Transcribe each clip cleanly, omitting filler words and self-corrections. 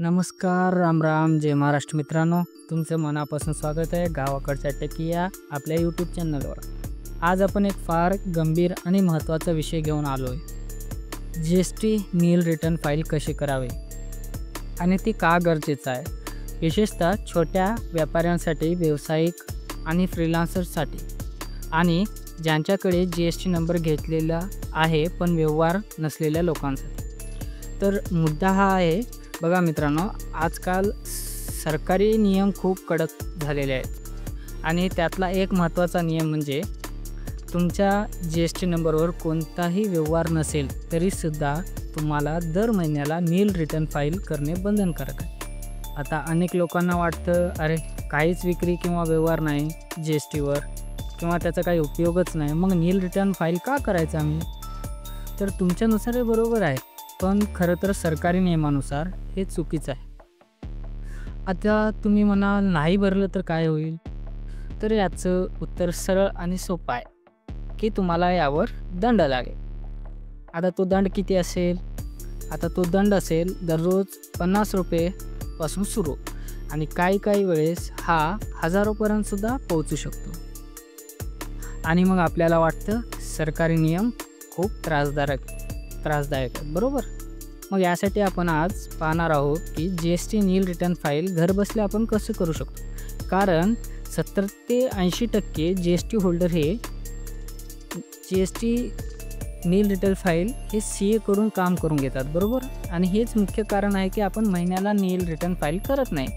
नमस्कार, राम राम, जय महाराष्ट्र मित्रांनो. तुमचं मनापासून स्वागत आहे गावाकडच्या टेकी या आपल्या यूट्यूब चॅनलवर. आज आपण एक फार गंभीर आणि महत्त्वाचा विषय घेऊन आलो आहे. GST नील रिटर्न फाईल कशी करावी आणि ती का गरजेचं आहे, विशेषतः छोट्या व्यापाऱ्यांसाठी, व्यावसायिक आणि फ्रीलान्सर्ससाठी आणि ज्यांच्याकडे GST नंबर घेतलेला आहे पण व्यवहार नसलेल्या लोकांसाठी. तर मुद्दा हा आहे, बघा मित्रांनो, आजकाल सरकारी नियम खूप कडक झालेले आहेत आणि त्यातला एक महत्त्वाचा नियम म्हणजे तुमच्या GST नंबरवर कोणताही व्यवहार नसेल तरीसुद्धा तुम्हाला दर महिन्याला नील रिटर्न फाईल करणे बंधनकारक आहे. आता अनेक लोकांना वाटतं, अरे काहीच विक्री किंवा व्यवहार नाही GSTवर किंवा त्याचा काही उपयोगच नाही, मग नील रिटर्न फाईल का करायचं आम्ही? तर तुमच्यानुसार हे बरोबर आहे, पण खरं तर सरकारी नियमानुसार हे चुकीचं आहे. आता तुम्ही म्हणाल, नाही भरलं तर काय होईल? तर याचं उत्तर सरळ आणि सोपं आहे की तुम्हाला यावर दंड लागेल. आता तो दंड किती असेल? आता तो दंड असेल दररोज 50 रुपयेपासून सुरू आणि काही वेळेस हा हजारोपर्यंतसुद्धा पोहोचू शकतो. आणि मग आपल्याला वाटतं सरकारी नियम खूप त्रासदायक आहेत, बरोबर? मग यासाठी आपण आज पाहणार आहोत की GST नील रिटर्न फाईल घरबसल्या आपण कसं करू शकतो. कारण 70 ते 80% GST होल्डर हे GST नील रिटर्न फाईल हे CA करून काम करून घेतात, बरोबर? आणि हेच मुख्य कारण आहे की आपण महिन्याला नील रिटर्न फाईल करत नाही.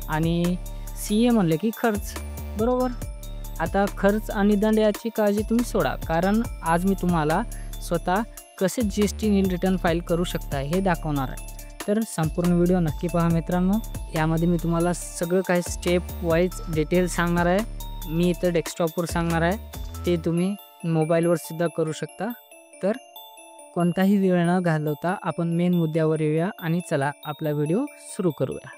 आणि CA म्हणले की खर्च, बरोबर? आता खर्च आणि दंड याची काळजी तुम्ही सोडा, कारण आज मी तुम्हाला स्वतः कसे GST नील रिटर्न फाईल करू शकता हे दाखवणार आहे. तर संपूर्ण व्हिडिओ नक्की पहा मित्रांनो. यामध्ये मी तुम्हाला सगळं काही स्टेप वाईज डिटेल सांगणार आहे. मी इथं डेस्कटॉपवर सांगणार आहे, ते तुम्ही मोबाईलवर सुद्धा करू शकता. तर कोणताही वेळ न घालवता आपण मेन मुद्द्यावर येऊया आणि चला आपला व्हिडिओ सुरू करूया.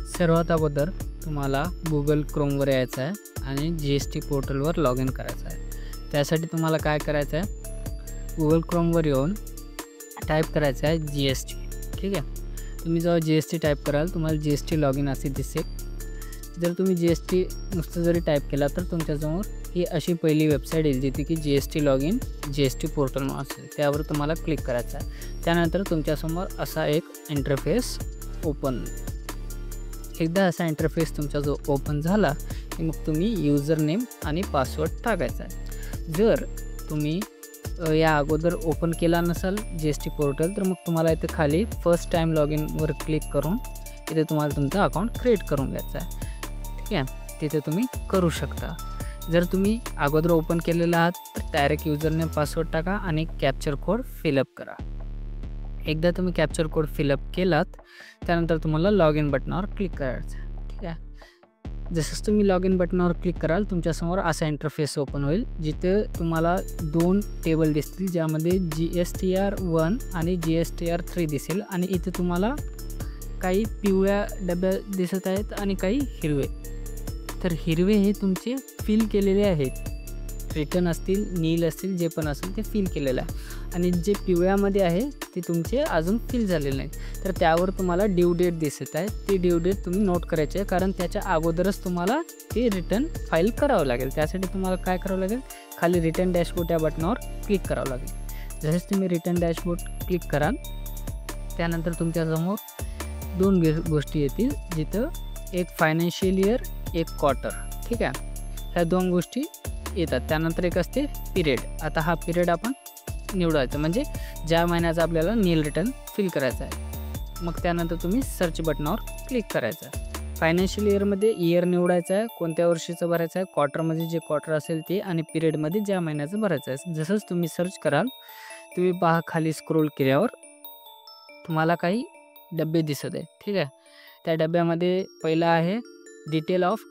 सर्वात अगोदर तुम्हाला Google Chromeवर यायचं आहे आणि GST पोर्टलवर लॉग इन करायचं आहे. त्यासाठी तुम्हाला काय करायचं आहे, Google Chromeवर येऊन टाईप करायचं आहे GST. ठीक आहे. तुम्ही जेव्हा GST टाईप कराल तुम्हाला GST लॉग इन असे दिसेल. जर तुम्ही GST नुसतं जरी टाईप केला तर तुमच्यासमोर ही अशी पहिली वेबसाईट येईल जिथे की GST log in GST portal म्हणून असेल. त्यावर तुम्हाला क्लिक करायचं आहे. त्यानंतर तुमच्यासमोर असा एक इंटरफेस ओपन. एकदा असा इंटरफेस तुमचा जो ओपन झाला की मग तुम्ही युजर नेम आणि पासवर्ड टाकायचा आहे. जर तुम्ही या अगोदर ओपन केला नसाल GST पोर्टल तर मग तुम्हाला इथे खाली फर्स्ट टाईम लॉग इनवर क्लिक करून इथे तुम्हाला तुमचं अकाउंट क्रिएट करून घ्यायचं आहे. ठीक आहे, तिथे तुम्ही करू शकता. जर तुम्ही अगोदर ओपन केलेलं आहात तर डायरेक्ट युजर नेम पासवर्ड टाका आणि कॅप्चर कोड फिलअप करा. एकदा तुम्ही कॅप्चर कोड फिलअप केलात त्यानंतर तुम्हाला लॉग इन बटनावर क्लिक करायचं. ठीक आहे. जसंच तुम्ही लॉग इन बटनावर क्लिक कराल तुमच्यासमोर असा इंटरफेस ओपन होईल जिथे तुम्हाला 2 टेबल दिसतील, ज्यामध्ये GSTR1 आणि GSTR3 दिसेल. आणि इथे तुम्हाला काही पिवळ्या डब्या दिसत आहेत आणि काही हिरवे. तर हिरवे हे तुमचे फिल केलेले आहेत, रिटर्न असतील, नील असतील, जे पण असेल ते फिल केलेलं आहे. आणि जे पिवळ्यामध्ये आहे ते तुमचे अजून फिल झालेले नाही. तर त्यावर तुम्हाला ड्यू डेट दिसत आहे. ती ड्यू डेट तुम्ही नोट करायची आहे, कारण त्याच्या अगोदरच तुम्हाला ते रिटर्न फाईल करावं लागेल. त्यासाठी तुम्हाला काय करावं लागेल, खाली रिटर्न डॅशबोर्ड या बटनावर क्लिक करावं लागेल. जसेच तुम्ही रिटर्न डॅशबोर्ड क्लिक कराल त्यानंतर तुमच्यासमोर 2 गोष्टी येतील, जिथं एक फायनान्शियल इयर, एक क्वार्टर. ठीक आहे, ह्या 2 गोष्टी येतात. त्यानंतर एक असते पिरियड. आता हा पिरियड आपण निवडायचा, म्हणजे ज्या महिन्याचा आपल्याला नील रिटर्न फिल करायचा आहे. मग त्यानंतर तुम्ही सर्च बटनावर क्लिक करायचं आहे. फायनान्शियल इयरमध्ये इयर निवडायचं आहे, कोणत्या वर्षीचं भरायचं आहे, क्वार्टरमध्ये जे क्वार्टर असेल ते, आणि पिरियडमध्ये ज्या महिन्याचं भरायचं आहे. जसंच तुम्ही सर्च कराल तुम्ही पहा खाली स्क्रोल केल्यावर तुम्हाला काही डबे दिसत आहे. ठीक आहे. त्या डब्यामध्ये पहिला आहे detail of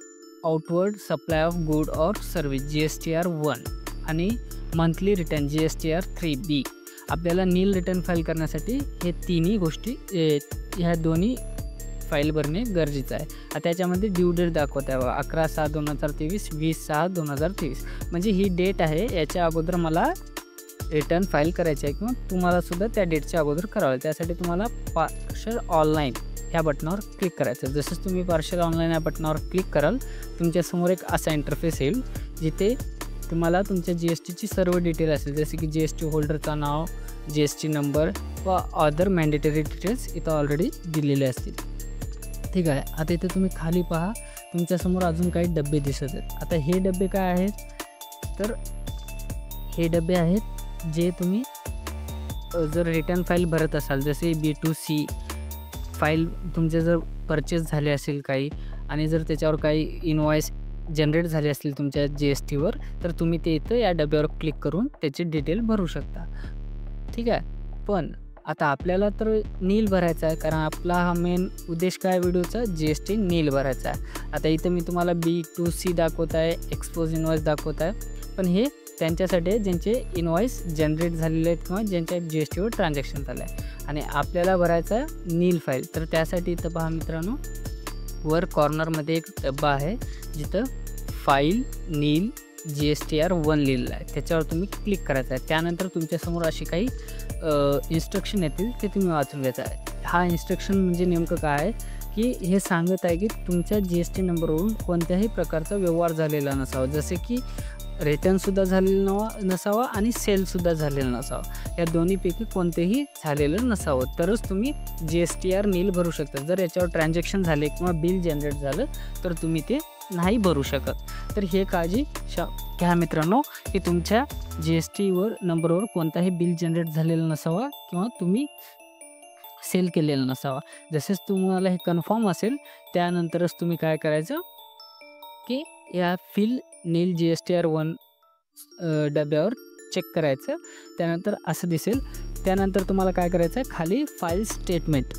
outward supply of good or service GSTR1 आणि मंथली रिटर्न GSTR3B. आपल्याला नील रिटर्न फाईल करण्यासाठी हे तिन्ही गोष्टी, ह्या दोन्ही फाईल भरणे गरजेचं आहे. आता त्याच्यामध्ये ड्यू डेट दाखवत आहे 11/6/2023, 20/6/2023 म्हणजे ही डेट आहे. याच्या अगोदर मला रिटर्न फाईल करायची आहे किंवा तुम्हालासुद्धा त्या डेटच्या अगोदर करावं आहे. त्यासाठी तुम्हाला पार्शल ऑनलाईन ह्या बटनावर क्लिक करायचं. जसंच तुम्ही पार्शल ऑनलाईन या बटनावर क्लिक कराल तुमच्यासमोर एक असा इंटरफेस येईल जिथे तुम्हाला तुमच्या GSTची सर्व डिटेल असेल, जसे की GST होल्डरचं नाव, GST नंबर व अदर मॅन्डेटरी डिटेल्स इथं ऑलरेडी दिलेले असतील. ठीक आहे. आता इथे तुम्ही खाली पहा तुमच्यासमोर अजून काही डबे दिसत आहेत. आता हे डबे काय आहेत तर हे डबे आहेत जे तुम्ही जर रिटर्न फाईल भरत असाल, जसे B2C फाईल तुमचे जर परचेस झाले असेल काही आणि जर त्याच्यावर काही इनवॉइस जनरेट झाले असतील तुमच्या GSTवर, तर तुम्ही ते इथं या डब्यावर क्लिक करून त्याची डिटेल भरू शकता. ठीक आहे. पण आता आपल्याला तर नील भरायचा आहे, कारण आपला हा मेन उद्देश काय व्हिडिओचा GST नील भरायचा आहे. आता इथं मी तुम्हाला B2C दाखवत आहे, एक्सपोज इनवॉइस दाखवत आहे, पण हे त्यांच्यासाठी आहे ज्यांचे इनवॉइस जनरेट झालेले आहेत किंवा ज्यांच्या GSTवर ट्रान्झॅक्शन झालं आहे. आणि आपल्याला भरायचा आहे नील फाईल. तर त्यासाठी इथं पहा मित्रांनो, वर कॉर्नरमध्ये एक डब्बा आहे जिथं फाईल नील GSTR1 लिहिलेलं आहे. त्याच्यावर तुम्ही क्लिक करायचं आहे. त्यानंतर तुमच्यासमोर अशी काही इन्स्ट्रक्शन येतील ते तुम्ही वाचून घ्यायचं आहे. हा इन्स्ट्रक्शन म्हणजे नेमकं काय आहे की हे सांगत आहे की तुमच्या GST नंबरवरून कोणत्याही प्रकारचा व्यवहार झालेला नसावा, जसे की रिटर्नसुद्धा झालेला नसावा आणि सेलसुद्धा झालेला नसावा. या दोन्हीपैकी कोणतेही झालेलं नसावं तरच तुम्ही GSTR नील भरू शकता. जर याच्यावर ट्रान्झॅक्शन झाले किंवा बिल जनरेट झालं तर तुम्ही ते नाही भरू शकत. तर हे काळजी घ्या मित्रांनो की तुमच्या GSTवर नंबरवर कोणताही बिल जनरेट झालेलं नसावा किंवा तुम्ही सेल केलेलं नसावा. जसेच तुम्हाला हे कन्फर्म असेल त्यानंतरच तुम्ही काय करायचं की या फिल नील GSTR1 डब्यावर चेक करायचं. त्यानंतर असं दिसेल. त्यानंतर तुम्हाला काय करायचं आहे, खाली फाईल स्टेटमेंट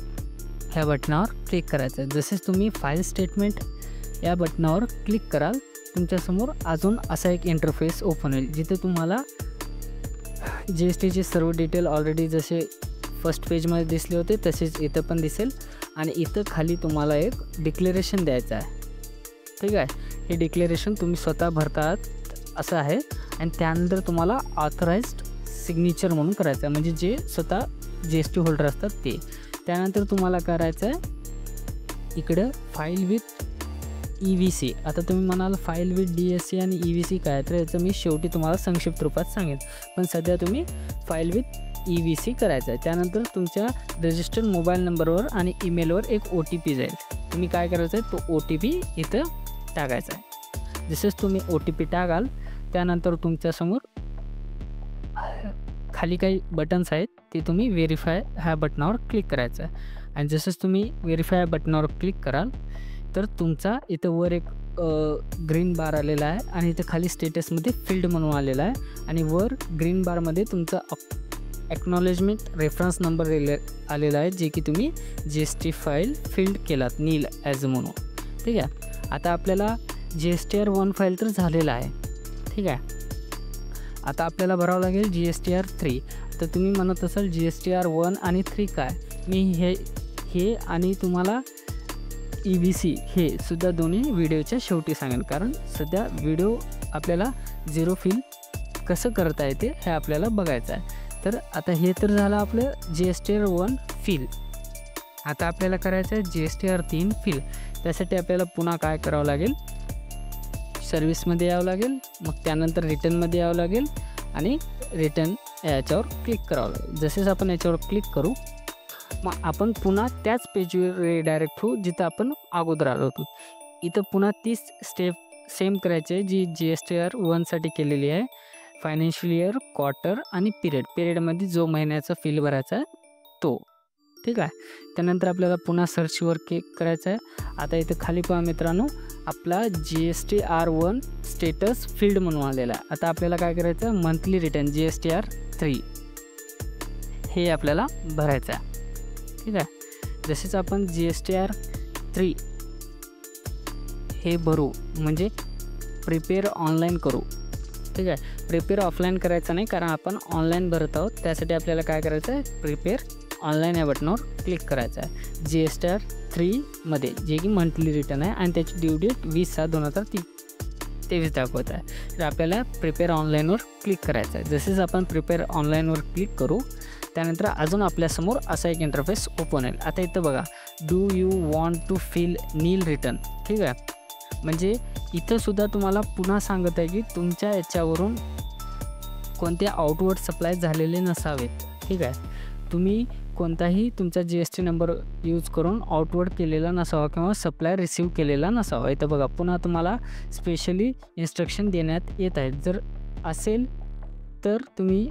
ह्या बटनावर क्लिक करायचं आहे. जसेच तुम्ही फाईल स्टेटमेंट या बटनावर क्लिक कराल तुमच्यासमोर अजून असा एक इंटरफेस ओपन होईल जिथे तुम्हाला GSTचे सर्व डिटेल ऑलरेडी जसे फर्स्ट पेजमध्ये दिसले होते तसेच इथं पण दिसेल. आणि इथं खाली तुम्हाला एक डिक्लेरेशन द्यायचं आहे. ठीक आहे. हे डिक्लेरेशन तुम्ही स्वतः भरतात असं आहे. आणि त्यानंतर तुम्हाला ऑथराइज्ड सिग्नेचर म्हणून करायचं आहे, म्हणजे जे स्वतः GST होल्डर असतात ते. त्यानंतर तुम्हाला करायचं आहे इकडं फाईल विथ EVC. आता तुम्ही म्हणाल फाईल विथ DSC आणि EVC काय, तर याचं मी शेवटी तुम्हाला संक्षिप्त रूपात सांगेन. पण सध्या तुम्ही फाईल विथ EVC करायचं आहे. त्यानंतर तुमच्या रजिस्टर्ड मोबाईल नंबरवर आणि ईमेलवर एक OTP जाईल. तुम्ही काय करायचं आहे, तो OTP इथं टाकायचा आहे. जसेच तुम्ही OTP टाकाल त्यानंतर तुमच्यासमोर खाली काही बटन्स आहेत ते तुम्ही व्हेरीफाय ह्या बटनावर क्लिक करायचं आहे. आणि जसंच तुम्ही व्हेरीफाय बटनावर क्लिक कराल तर तुमचा इथं वर एक ग्रीन बार आलेला आहे आणि इथं खाली स्टेटसमध्ये फील्ड म्हणून आलेला आहे आणि वर ग्रीन बारमध्ये तुमचा ॲक्नॉलेजमेंट रेफरन्स नंबर आलेला आहे, जे की तुम्ही GST फाईल फिल्ड केलात नील ॲज म्हणून. ठीक आहे. आता आपल्याला GSTR1 फाईल तर झालेला आहे. ठीक आहे. आता आपल्याला भरावं लागेल GSTR3. तर तुम्ही म्हणत असाल GSTR1 आणि 3 काय, मी हे आणि तुम्हाला EVC हे सुद्धा दोन्ही व्हिडिओच्या शेवटी सांगेन, कारण सध्या व्हिडिओ आपल्याला झिरो फिल कसं करता येते हे आपल्याला बघायचं आहे. तर आता हे तर झालं आपलं GSTR1 फिल. आता आपल्याला करायचं आहे GSTR3 फिल. त्यासाठी आपल्याला पुन्हा काय करावं लागेल, सर्विसमध्ये यावं लागेल, मग त्यानंतर रिटर्नमध्ये यावं लागेल आणि रिटर्न याच्यावर क्लिक करावं लागेल. जसेच आपण याच्यावर क्लिक करू मग आपण पुन्हा त्याच पेजवर रिडायरेक्ट होऊ जिथं आपण अगोदर आलो होतो. इथं पुन्हा तीच स्टेप सेम करायची आहे जी GSTR1साठी केलेली आहे. फायनान्शियल इयर, क्वार्टर आणि पिरियडमध्ये जो महिन्याचा फिल भरायचा आहे तो. ठीक आहे. त्यानंतर आपल्याला पुन्हा सर्चवर क्लिक करायचं आहे. आता इथं खाली पहा मित्रांनो, आपला GSTR1 स्टेटस फील्ड म्हणून आलेला आहे. आता आपल्याला काय करायचं आहे, मंथली रिटर्न GSTR3 हे आपल्याला भरायचं आहे. ठीक आहे. जसेच आपण GSTR3 हे भरू म्हणजे प्रिपेअर ऑनलाईन करू. ठीक आहे. प्रिपेअर ऑफलाईन करायचं नाही, कारण आपण ऑनलाईन भरत आहोत. त्यासाठी आपल्याला काय करायचं आहे, प्रिपेअर ऑनलाईन या बटनावर क्लिक करायचं आहे GSTR 3मध्ये, जे की मंथली रिटर्न आहे आणि त्याची ड्यू डेट 20/6/2023 दाखवत आहे. तर आपल्याला प्रिपेअर ऑनलाईनवर क्लिक करायचं आहे. जसेच आपण प्रिपेअर ऑनलाईनवर क्लिक करू त्यानंतर अजून आपल्यासमोर असा एक इंटरफेस ओपन होईल. आता इथं बघा, do you want to fill nil return, ठीक आहे. म्हणजे इथंसुद्धा तुम्हाला पुन्हा सांगत आहे की तुमच्या याच्यावरून कोणते आउटवर्ड सप्लाय झालेले नसावेत, ठीक आहे. तुम्ही कोणताही तुमचा GST नंबर यूज करून आउटवर्ड केलेला नसावा किंवा सप्लाय रिसीव केलेला नसावा. इथं बघा पुन्हा तुम्हाला स्पेशली इन्स्ट्रक्शन देण्यात येत आहेत. जर असेल तर तुम्ही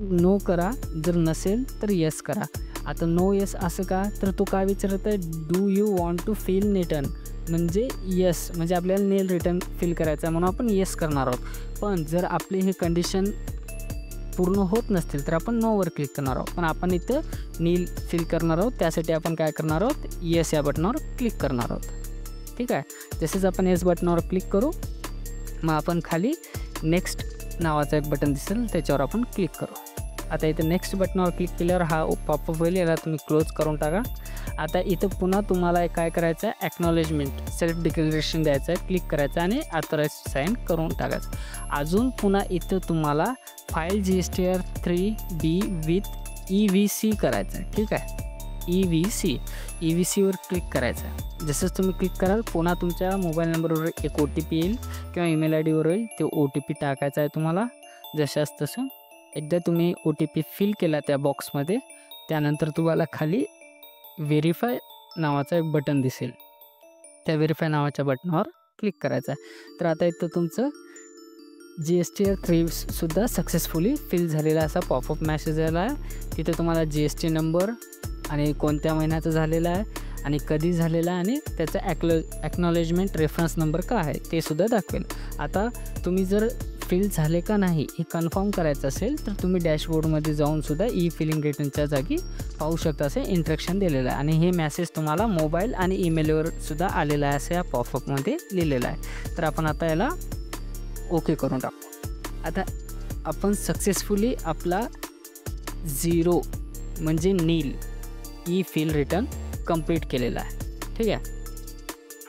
नो करा, जर नसेल तर येस करा. आता नो येस असं का, तर तो काय विचारत आहे, do you want to fill return, म्हणजे येस, म्हणजे आपल्याला नेल रिटर्न फील करायचं आहे म्हणून आपण येस करणार आहोत. पण जर आपली हे कंडिशन पूर्ण होत नसतील तर आपण नोवर क्लिक करणार आहोत. पण आपण इथं नील फील करणार आहोत, त्यासाठी आपण काय करणार आहोत, येस या बटनावर क्लिक करणार आहोत, ठीक आहे. जसेच आपण येस बटनावर क्लिक करू मग आपण खाली नेक्स्ट नावाचं एक बटन दिसेल त्याच्यावर आपण क्लिक करू. आता इथं नेक्स्ट बटनावर क्लिक केल्यावर हा पॉपअप होईल, याला तुम्ही क्लोज करून टाका. आता इथं पुन्हा तुम्हाला काय करायचं आहे, ॲक्नॉलेजमेंट सेल्फ डिक्लेरेशन द्यायचं आहे, क्लिक करायचं आणि ऑथराइज साईन करून टाकायचं. अजून पुन्हा इथं तुम्हाला file GSTR 3B with EVC करायचं आहे, ठीक आहे. EVCवर क्लिक करायचं आहे. जसंच तुम्ही क्लिक कराल पुन्हा तुमच्या मोबाईल नंबरवर एक OTP येईल किंवा ईमेल ID वर येईल, ते OTP टाकायचा आहे तुम्हाला जशाच तसं. एकदा तुम्ही OTP फिल केला त्या बॉक्समध्ये त्यानंतर तुम्हाला खाली व्हेरीफाय नावाचं एक बटन दिसेल, त्या व्हेरीफाय नावाच्या बटनावर क्लिक करायचं आहे. तर आता इथं तुमचं GSTR 3सुद्धा सक्सेसफुली फिल झालेला असा पॉपअप मॅसेज आला आहे. तिथे तुम्हाला GST नंबर आणि कोणत्या महिन्याचं झालेलं आहे आणि कधी झालेला आहे आणि त्याचा ॲक्नॉलेजमेंट रेफरन्स नंबर का आहे ते सुद्धा दाखवेल. आता तुम्ही जर फिल झाले का नाही हे कन्फर्म करायचं असेल तर तुम्ही डॅशबोर्डमध्ये जाऊन सुद्धा फिलिंग रिटर्नच्या जागी पाहू शकता, असे इंस्ट्रक्शन दिलेलं आहे. आणि हे मॅसेज तुम्हाला मोबाईल आणि ईमेलवर सुद्धा आलेला आहे असं या पॉपअपमध्ये लिहिलेलं आहे. तर आपण आता याला ओके करून टाकू. आता आपण सक्सेसफुली आपला 0 म्हणजे नील फिल रिटर्न कंप्लीट केलेला आहे, ठीक आहे.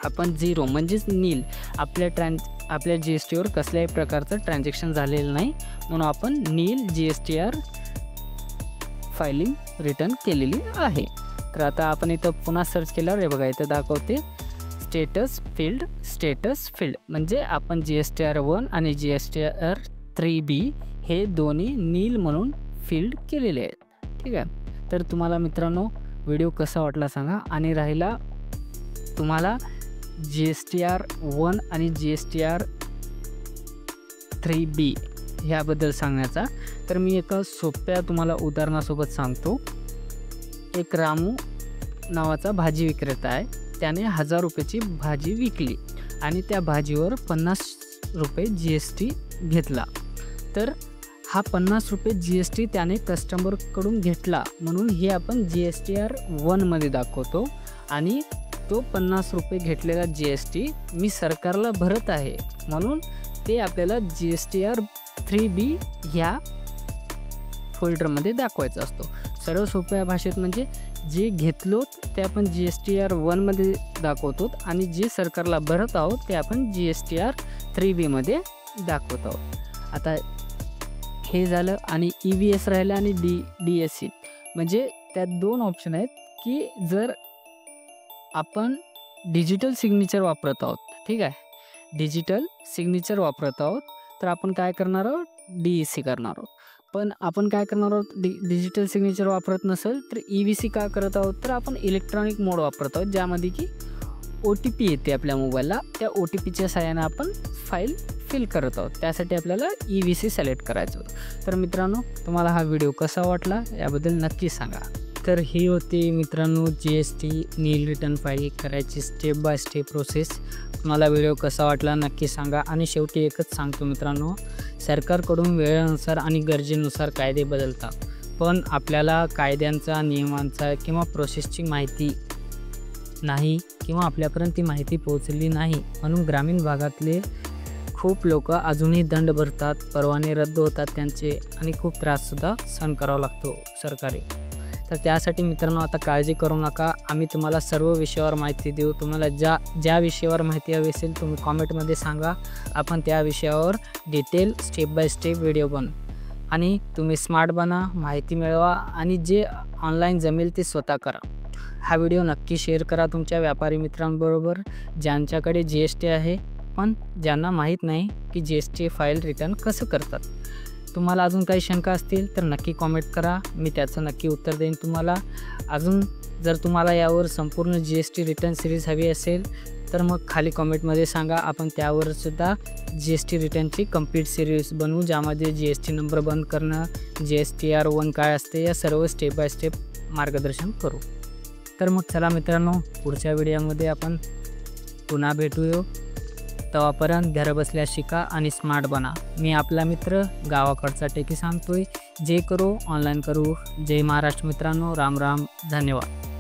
आपण 0 म्हणजेच नील, आपल्या GSTवर कसल्याही प्रकारचं ट्रान्झॅक्शन झालेलं नाही म्हणून आपण नील GSTR फायलिंग रिटर्न केलेली आहे. तर आता आपण इथं पुन्हा सर्च केल्यावर हे बघा इथं दाखवते स्टेटस फील्ड म्हणजे आपण GSTR 1 आणि GSTR 3B हे दोन्ही नील म्हणून फील्ड केलेले आहेत, ठीक आहे. तर तुम्हाला मित्रांनो व्हिडिओ कसा वाटला सांगा. आणि राहिला तुम्हाला GSTR 1 आणि GSTR 3B ह्याबद्दल सांगण्याचा, तर मी एका सोप्या तुम्हाला उदाहरणासोबत सांगतो. एक रामू नावाचा भाजी विक्रेता आहे, त्याने 1000 रुपयाची भाजी विकली आणि त्या भाजीवर 50 रुपये GST घेतला. तर हा 50 रुपये GST त्याने कस्टमरकडून घेतला म्हणून हे आपण GSTR 1मध्ये दाखवतो आणि तो 50 रुपये घेतलेला GST मी सरकारला भरत आहे म्हणून ते आपल्याला GSTR 3B ह्या फोल्डरमध्ये दाखवायचा असतो. सर्व सोप्या भाषेत म्हणजे जे घेतलो ते आपण GSTR 1मध्ये दाखवतो आणि जे सरकारला भरत आहोत ते आपण GSTR 3Bमध्ये दाखवत आहोत. आता हे झालं आणि EVS राहिलं आणि DSC म्हणजे त्यात 2 ऑप्शन आहेत की जर आपण डिजिटल सिग्नेचर वापरत आहोत, ठीक आहे, डिजिटल सिग्नेचर वापरत आहोत तर आपण काय करणार आहोत, DEC करणार आहोत. पण आपण काय करणार आहोत, डिजिटल सिग्नेचर वापरत नसेल तर EVC का करत आहोत, तर आपण इलेक्ट्रॉनिक मोड वापरत आहोत ज्यामध्ये की OTP येते आपल्या मोबाईलला, त्या OTPच्या सहाय्याने आपण फाईल फिल करत आहोत. त्यासाठी आपल्याला EVC सिलेक्ट करायचं होतं. तर मित्रांनो तुम्हाला हा व्हिडिओ कसा वाटला याबद्दल नक्की सांगा. तर ही होती मित्रांनो GST नील रिटर्न फाईल करायची स्टेप बाय स्टेप प्रोसेस. तुम्हाला व्हिडिओ कसा वाटला नक्की सांगा. आणि शेवटी एकच सांगतो मित्रांनो, सरकारकडून वेळेनुसार आणि गरजेनुसार कायदे बदलतात, पण आपल्याला कायद्यांचा, नियमांचा किंवा प्रोसेसची माहिती नाही किंवा आपल्यापर्यंत ती माहिती पोहोचली नाही म्हणून ग्रामीण भागातले खूप लोक अजूनही दंड भरतात, परवाने रद्द होतात त्यांचे आणि खूप त्राससुद्धा सहन करावा लागतो सरकारी. तर त्यासाठी मित्रांनो आता काळजी करू नका, आम्ही तुम्हाला सर्व विषयावर माहिती देऊ. तुम्हाला ज्या विषयावर माहिती हवी असेल तुम्ही कॉमेंटमध्ये सांगा, आपण त्या विषयावर detail step by step video बनवू. आणि तुम्ही स्मार्ट बना, माहिती मिळवा आणि जे ऑनलाईन जमेल ते स्वतः करा. हा व्हिडिओ नक्की शेअर करा तुमच्या व्यापारी मित्रांबरोबर ज्यांच्याकडे GST आहे पण ज्यांना माहीत नाही की GST फाईल रिटर्न कसं करतात. तुम्हाला अजून काही शंका असतील तर नक्की कॉमेंट करा, मी त्याचं नक्की उत्तर देईन तुम्हाला. अजून जर तुम्हाला यावर संपूर्ण GST रिटर्न सिरीज हवी असेल तर मग खाली कॉमेंटमध्ये सांगा, आपण त्यावरसुद्धा GST रिटर्नची कंप्लीट सिरीज बनवू, ज्यामध्ये GST नंबर बंद करणं, GSTR1 काय असते या सर्व स्टेप बाय स्टेप मार्गदर्शन करू. तर मग चला मित्रांनो, पुढच्या व्हिडिओमध्ये आपण पुन्हा भेटूया. तेव्हापर्यंत घर बसल्या शिका आणि स्मार्ट बना. मी आपला मित्र गावाकडचा टेकी सांगतोय, जे करू ऑनलाईन करू. जय महाराष्ट्र मित्रांनो, राम राम, धन्यवाद.